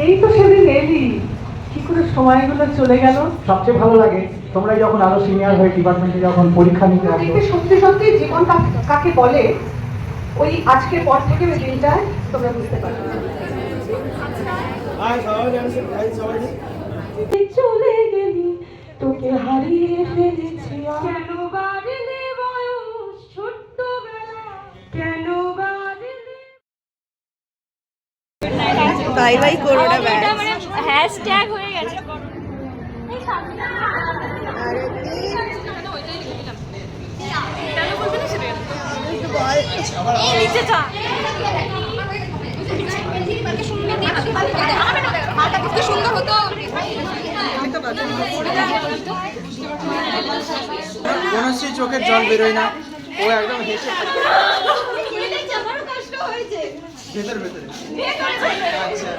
এই তো সেদিন এলি, কি করে সময়গুলো চলে গেল। সবচেয়ে ভালো লাগে তোমরা যখন আরো সিনিয়র হয়ে ডিপার্টমেন্টে যখন পরীক্ষা নিতে আসো। সত্যি সত্যি জীবন কাকে বলে ওই আজকের পর থেকে ওই দিনটায় তোমরা বুঝতে পারবে। চলে গেলি, তোকে হারিয়ে ফেলেছি, কেন বাড়লে বয়স ছোট্টবেলা, কেন বাড়লে। Bye bye corona bag hashtag হয়ে গেছে। সুন্দর হতো বনশ্রী চোখের জল বেরোয় না, ও একদম হেসে ভেতরে ভেতরে। আচ্ছা